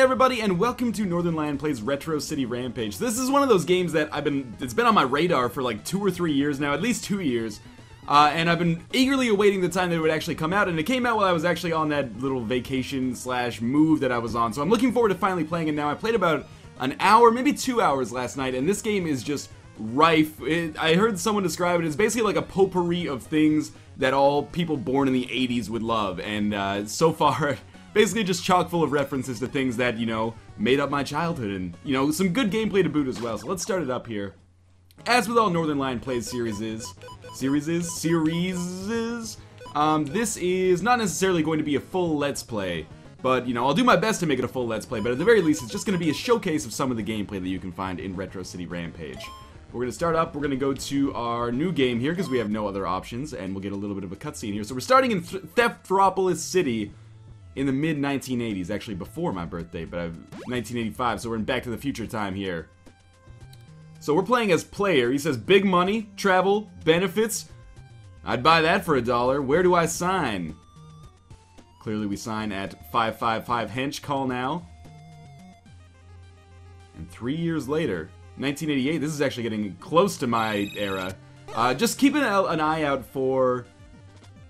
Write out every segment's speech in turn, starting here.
everybody, and welcome to Northernlion Plays Retro City Rampage. This is one of those games that it's been on my radar for like 2 or 3 years now, at least 2 years. And I've been eagerly awaiting the time that it would actually come out, and it came out while I was actually on that little vacation slash move that I was on. So I'm looking forward to finally playing it now. I played about an hour, maybe 2 hours last night, and this game is just rife. I heard someone describe it as basically like a potpourri of things that all people born in the 80s would love, and so far, basically just chock full of references to things that, you know, made up my childhood, and, you know, some good gameplay to boot as well. So let's start it up here. As with all Northernlion Plays series, this is not necessarily going to be a full Let's Play, but, you know, I'll do my best to make it a full Let's Play, but at the very least, it's just going to be a showcase of some of the gameplay that you can find in Retro City Rampage. We're going to start up, we're going to go to our new game here, because we have no other options, and we'll get a little bit of a cutscene here. So we're starting in Theftropolis City in the mid-1980s, actually before my birthday, but 1985, so we're in Back to the Future time here. So we're playing as player. He says, big money, travel, benefits. I'd buy that for $1. Where do I sign? Clearly we sign at 555 Hench, call now. And 3 years later, 1988, this is actually getting close to my era. Just keep an eye out for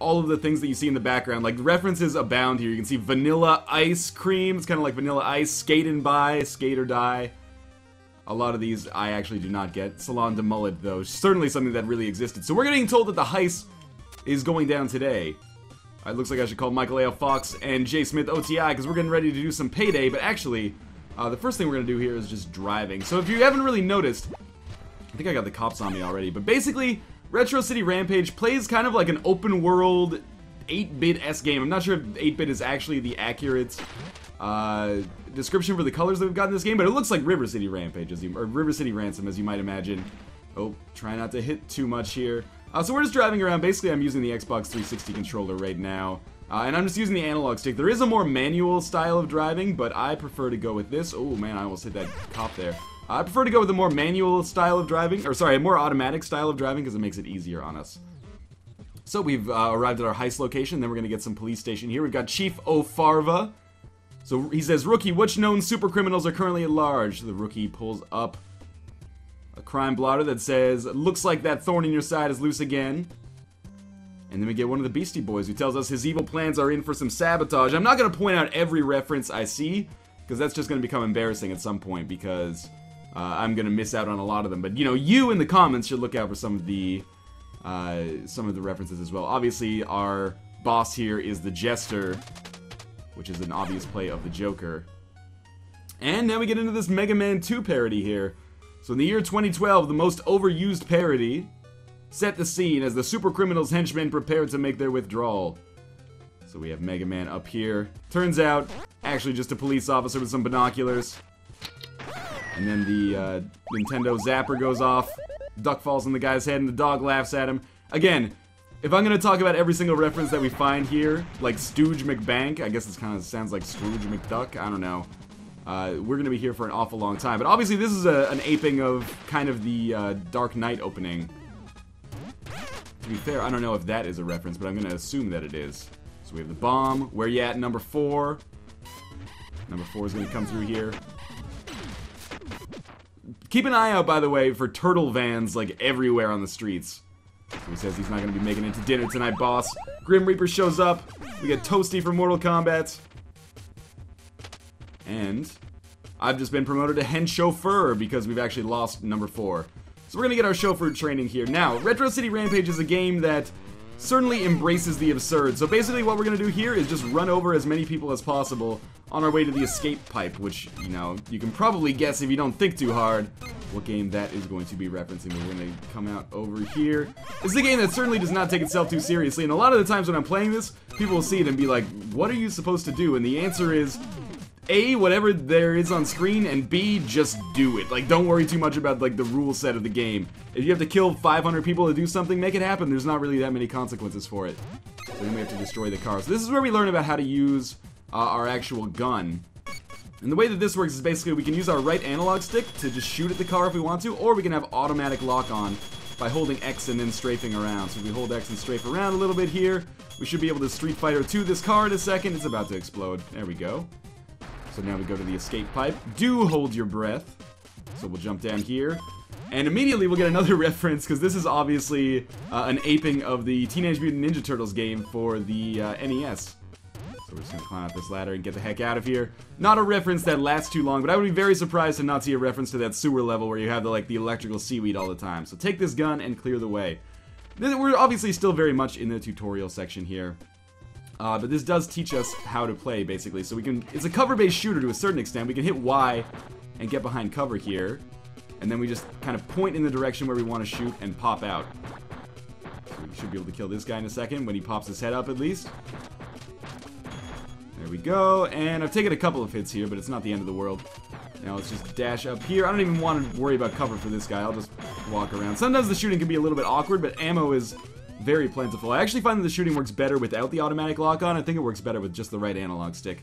all of the things that you see in the background. Like, references abound here. You can see vanilla ice cream. It's kind of like vanilla ice. Skate and buy, skate or die. A lot of these I actually do not get. Salon de Mullet, though. Certainly something that really existed. So we're getting told that the heist is going down today. It looks like I should call Michael A. Fox and J. Smith OTI, because we're getting ready to do some payday. But actually, the first thing we're going to do here is just driving. So if you haven't really noticed, I think I got the cops on me already, but basically, Retro City Rampage plays kind of like an open world 8-bit-esque game. I'm not sure if 8-bit is actually the accurate description for the colors that we've got in this game, but it looks like River City Rampage, or River City Ransom, as you might imagine. Oh, try not to hit too much here. So we're just driving around. Basically, I'm using the Xbox 360 controller right now, and I'm just using the analog stick. There is a more manual style of driving, but I prefer to go with this. Oh man, I almost hit that cop there. I prefer to go with a more manual style of driving, or sorry, a more automatic style of driving, because it makes it easier on us. So we've arrived at our heist location, then we're going to get some police station here. We've got Chief O'Farva. So he says, rookie, which known super criminals are currently at large? The rookie pulls up a crime blotter that says, looks like that thorn in your side is loose again. And then we get one of the Beastie Boys who tells us his evil plans are in for some sabotage. I'm not going to point out every reference I see, because that's just going to become embarrassing at some point, because I'm going to miss out on a lot of them. But, you know, you in the comments should look out for some of the references as well. Obviously, our boss here is the Jester, which is an obvious play of the Joker. And now we get into this Mega Man 2 parody here. So in the year 2012, the most overused parody set the scene as the super criminals' henchmen prepared to make their withdrawal. So we have Mega Man up here. Turns out, actually just a police officer with some binoculars. And then the Nintendo Zapper goes off, duck falls on the guy's head, and the dog laughs at him. Again, if I'm going to talk about every single reference that we find here, like Stooge McBank, I guess it kind of sounds like Scrooge McDuck, I don't know. We're going to be here for an awful long time. But obviously this is an aping of kind of the Dark Knight opening. To be fair, I don't know if that is a reference, but I'm going to assume that it is. So we have the bomb. Where you at, number 4? Number 4 is going to come through here. Keep an eye out, by the way, for turtle vans, like, everywhere on the streets. So he says he's not going to be making it to dinner tonight, boss. Grim Reaper shows up. We get Toasty from Mortal Kombat. And I've just been promoted to Hen Chauffeur because we've actually lost number 4. So we're going to get our chauffeur training here. Now, Retro City Rampage is a game that certainly embraces the absurd. So basically what we're going to do here is just run over as many people as possible on our way to the escape pipe, which, you know, you can probably guess if you don't think too hard what game that is going to be referencing. We're going to come out over here. This is a game that certainly does not take itself too seriously, and a lot of the times when I'm playing this, people will see it and be like, what are you supposed to do? And the answer is, A, whatever there is on screen, and B, just do it. Like, don't worry too much about, like, the rule set of the game. If you have to kill 500 people to do something, make it happen. There's not really that many consequences for it. So then we have to destroy the car. So this is where we learn about how to use our actual gun. And the way that this works is basically we can use our right analog stick to just shoot at the car if we want to, or we can have automatic lock-on by holding X and then strafing around. So if we hold X and strafe around a little bit here, we should be able to Street Fighter 2 this car in a second. It's about to explode. There we go. So now we go to the escape pipe. Do hold your breath. So we'll jump down here. And immediately we'll get another reference, because this is obviously an aping of the Teenage Mutant Ninja Turtles game for the NES. So we're just going to climb up this ladder and get the heck out of here. Not a reference that lasts too long, but I would be very surprised to not see a reference to that sewer level where you have the electrical seaweed all the time. So take this gun and clear the way. We're obviously still very much in the tutorial section here. But this does teach us how to play, basically. So we can, it's a cover-based shooter to a certain extent. We can hit Y and get behind cover here. And then we just kind of point in the direction where we want to shoot and pop out. So we should be able to kill this guy in a second, when he pops his head up at least. There we go, and I've taken a couple of hits here, but it's not the end of the world. Now let's just dash up here. I don't even want to worry about cover for this guy. I'll just walk around. Sometimes the shooting can be a little bit awkward, but ammo is very plentiful. I actually find that the shooting works better without the automatic lock-on. I think it works better with just the right analog stick.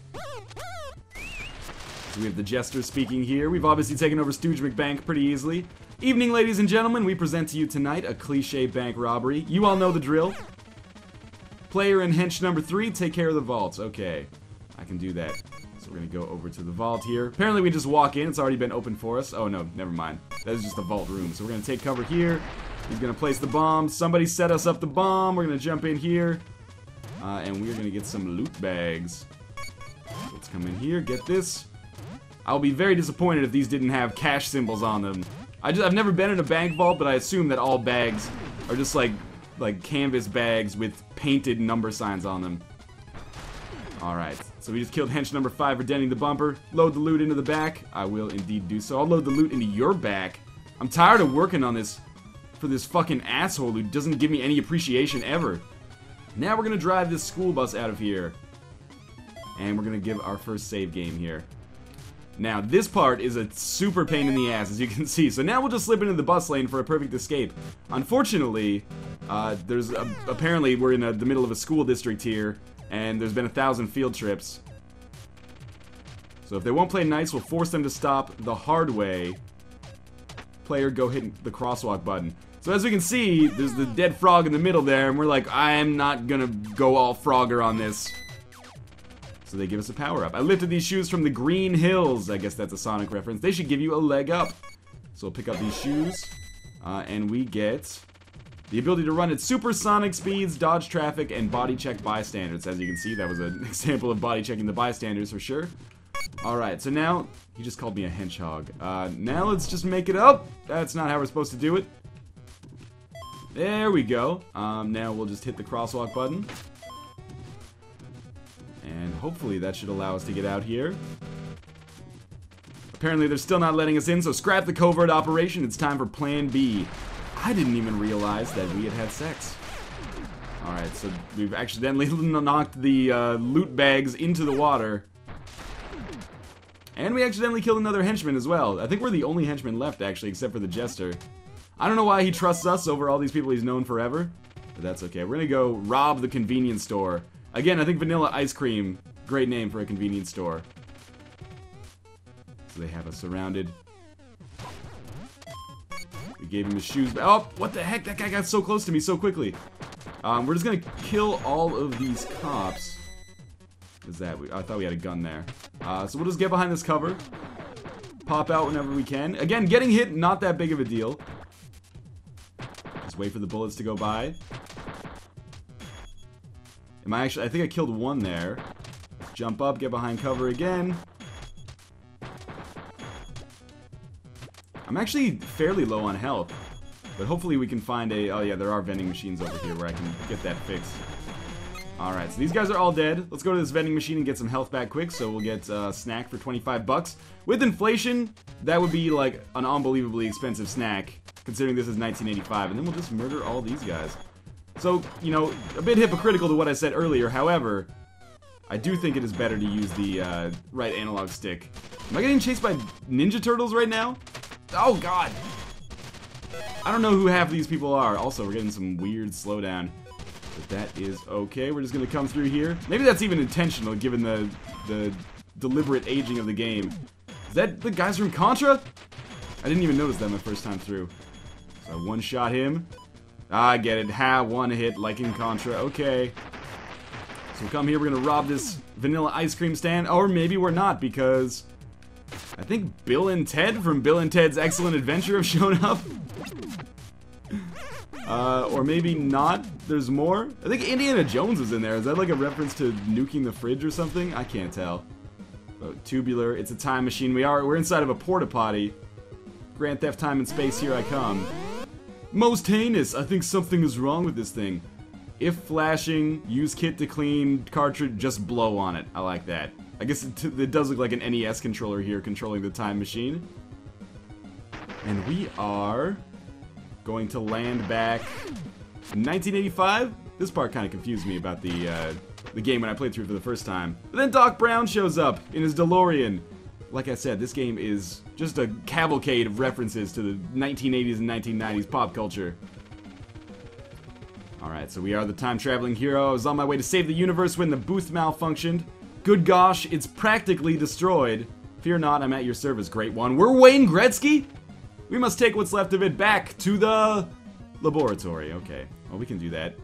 So we have the Jester speaking here. We've obviously taken over Stooge McBank pretty easily. Evening, ladies and gentlemen. We present to you tonight a cliché bank robbery. You all know the drill. Player and hench number 3, take care of the vaults. Okay, I can do that. So we're going to go over to the vault here. Apparently we just walk in. It's already been open for us. Oh, no, never mind. That is just the vault room. So we're going to take cover here. He's going to place the bomb. Somebody set us up the bomb. We're going to jump in here. And we're going to get some loot bags. Let's come in here. Get this. I'll be very disappointed if these didn't have cash symbols on them. I've never been in a bank vault, but I assume that all bags are just like canvas bags with painted number signs on them. Alright, so we just killed hench number 5 for denting the bumper. Load the loot into the back. I will indeed do so. I'll load the loot into your back. I'm tired of working on this for this fucking asshole who doesn't give me any appreciation ever. Now we're gonna drive this school bus out of here. And we're gonna give our first save game here. Now, this part is a super pain in the ass, as you can see. So now we'll just slip into the bus lane for a perfect escape. Unfortunately, apparently we're in the middle of a school district here, and there's been 1,000 field trips. So if they won't play nice, we'll force them to stop the hard way. Player, go hit the crosswalk button. So as we can see, there's the dead frog in the middle there, and we're like, I am not gonna go all Frogger on this. So they give us a power-up. I lifted these shoes from the Green Hills. I guess that's a Sonic reference. They should give you a leg up. So we'll pick up these shoes. And we get the ability to run at supersonic speeds, dodge traffic, and body check bystanders. As you can see, that was an example of body checking the bystanders for sure. Alright, so now, he just called me a henchhog. Now let's just make it up. That's not how we're supposed to do it. There we go. Now we'll just hit the crosswalk button. And hopefully that should allow us to get out here. Apparently they're still not letting us in, so scrap the covert operation. It's time for Plan B. I didn't even realize that we had had sex. Alright, so we've accidentally knocked the loot bags into the water. And we accidentally killed another henchman as well. I think we're the only henchman left, actually, except for the Jester. I don't know why he trusts us over all these people he's known forever. But that's okay. We're gonna go rob the convenience store. Again, I think Vanilla Ice Cream, great name for a convenience store. So they have us surrounded. We gave him his shoes. Oh, what the heck? That guy got so close to me so quickly. We're just gonna kill all of these cops. What is that? I thought we had a gun there. So we'll just get behind this cover. Pop out whenever we can. Again, getting hit, not that big of a deal. Just wait for the bullets to go by. I think I killed one there. Jump up, get behind cover again. I'm actually fairly low on health. But hopefully we can find a... Oh yeah, there are vending machines over here where I can get that fixed. Alright, so these guys are all dead. Let's go to this vending machine and get some health back quick. So we'll get a snack for 25 bucks. With inflation, that would be like an unbelievably expensive snack, considering this is 1985. And then we'll just murder all these guys. So, you know, a bit hypocritical to what I said earlier. However, I do think it is better to use the right analog stick. Am I getting chased by Ninja Turtles right now? Oh, God. I don't know who half of these people are. Also, we're getting some weird slowdown. But that is okay. We're just going to come through here. Maybe that's even intentional, given the deliberate aging of the game. Is that the guys from Contra? I didn't even notice that my first time through. So I one-shot him. I get it. Ha, one hit, like in Contra. Okay. So we come here, we're gonna rob this vanilla ice cream stand, or maybe we're not, because I think Bill and Ted from Bill and Ted's Excellent Adventure have shown up. Or maybe not. There's more. I think Indiana Jones is in there. Is that like a reference to nuking the fridge or something? I can't tell. Oh, tubular. It's a time machine. We're inside of a porta potty. Grand Theft Time and Space, here I come. Most heinous. I think something is wrong with this thing. If flashing, use kit to clean cartridge, just blow on it. I like that. I guess it does look like an NES controller here controlling the time machine. And we are going to land back in 1985. This part kind of confused me about the game when I played through it for the first time. But then Doc Brown shows up in his DeLorean. Like I said, this game is just a cavalcade of references to the 1980s and 1990s pop culture. Alright, so we are the time-traveling hero. I was on my way to save the universe when the booth malfunctioned. Good gosh, it's practically destroyed. Fear not, I'm at your service, Great One. We're Wayne Gretzky? We must take what's left of it back to the laboratory. Okay, well, we can do that.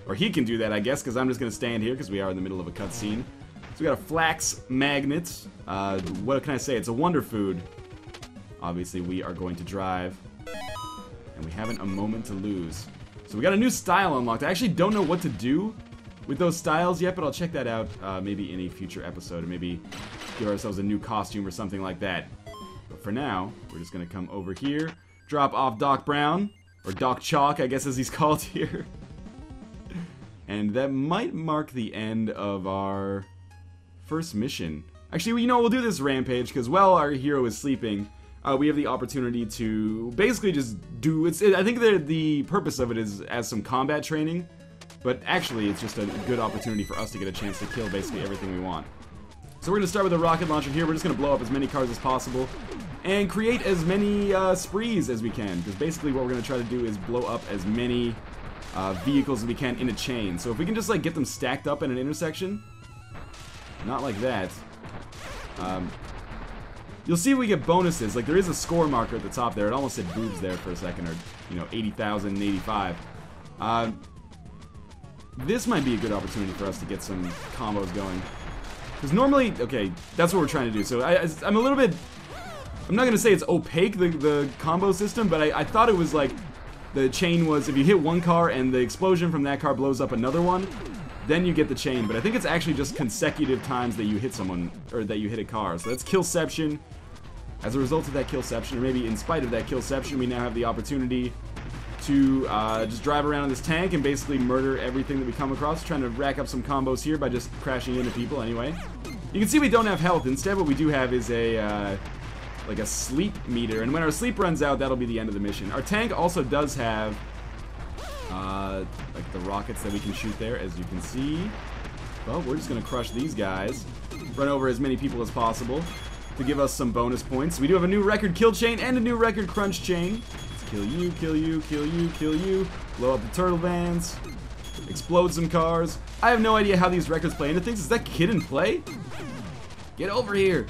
Or he can do that, I guess, because I'm just going to stand here because we are in the middle of a cutscene. So we got a flax magnet. What can I say? It's a wonder food. Obviously, we are going to drive. And we haven't a moment to lose. So we got a new style unlocked. I actually don't know what to do with those styles yet, but I'll check that out maybe in a future episode, or maybe give ourselves a new costume or something like that. But for now, we're just gonna come over here, drop off Doc Brown, or Doc Chalk, I guess as he's called here. And that might mark the end of our first mission. Actually, you know, we'll do this Rampage, because while our hero is sleeping, we have the opportunity to basically just do... I think the purpose of it is as some combat training, but actually it's just a good opportunity for us to get a chance to kill basically everything we want. So we're going to start with a rocket launcher here. We're just going to blow up as many cars as possible and create as many sprees as we can, because basically what we're going to try to do is blow up as many vehicles as we can in a chain. So if we can just like get them stacked up in an intersection, not like that, you'll see we get bonuses. Like, there is a score marker at the top there. It almost said boobs there for a second, or, you know, 80,085. This might be a good opportunity for us to get some combos going. Because normally, okay, that's what we're trying to do. So I'm a little bit, I'm not going to say it's opaque, the combo system, but I thought it was like, the chain was, if you hit one car and the explosion from that car blows up another one, then you get the chain. But I think it's actually just consecutive times that you hit someone, or that you hit a car. So that's killception. As a result of that killception, or maybe in spite of that killception, we now have the opportunity to just drive around in this tank and basically murder everything that we come across, trying to rack up some combos here by just crashing into people anyway. You can see we don't have health. Instead, what we do have is a like a sleep meter, and when our sleep runs out, that'll be the end of the mission. Our tank also does have like the rockets that we can shoot there, as you can see. Well, we're just gonna crush these guys, run over as many people as possible to give us some bonus points. We do have a new record kill chain and a new record crunch chain. Let's kill you, kill you, kill you, kill you, blow up the turtle vans, explode some cars. I have no idea how these records play into things. Is that Kid and Play? Get over here.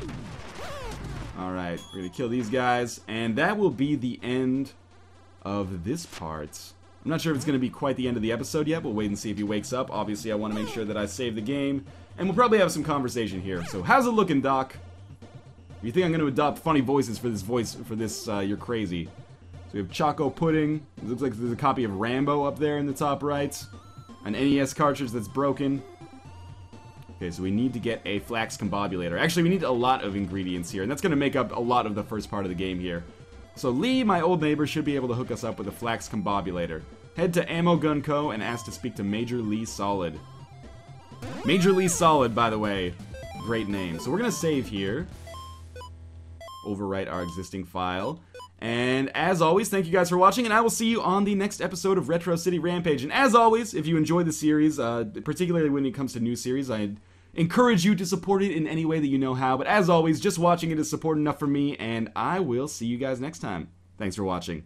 Alright, we're gonna kill these guys, and that will be the end of this part. I'm not sure if it's going to be quite the end of the episode yet. We'll wait and see if he wakes up. Obviously, I want to make sure that I save the game. And we'll probably have some conversation here. So, how's it looking, Doc? You think I'm going to adopt funny voices for this, you're crazy. So, we have Choco Pudding. It looks like there's a copy of Rambo up there in the top right. An NES cartridge that's broken. Okay, so we need to get a flax combobulator. Actually, we need a lot of ingredients here. And that's going to make up a lot of the first part of the game here. So Lee, my old neighbor, should be able to hook us up with a flax combobulator. Head to Ammo Gun Co. and ask to speak to Major Lee Solid. Major Lee Solid, by the way. Great name. So we're going to save here. Overwrite our existing file. And as always, thank you guys for watching, and I will see you on the next episode of Retro City Rampage. And as always, if you enjoy the series, particularly when it comes to new series, I encourage you to support it in any way that you know how. But as always, just watching it is support enough for me, and I will see you guys next time. Thanks for watching.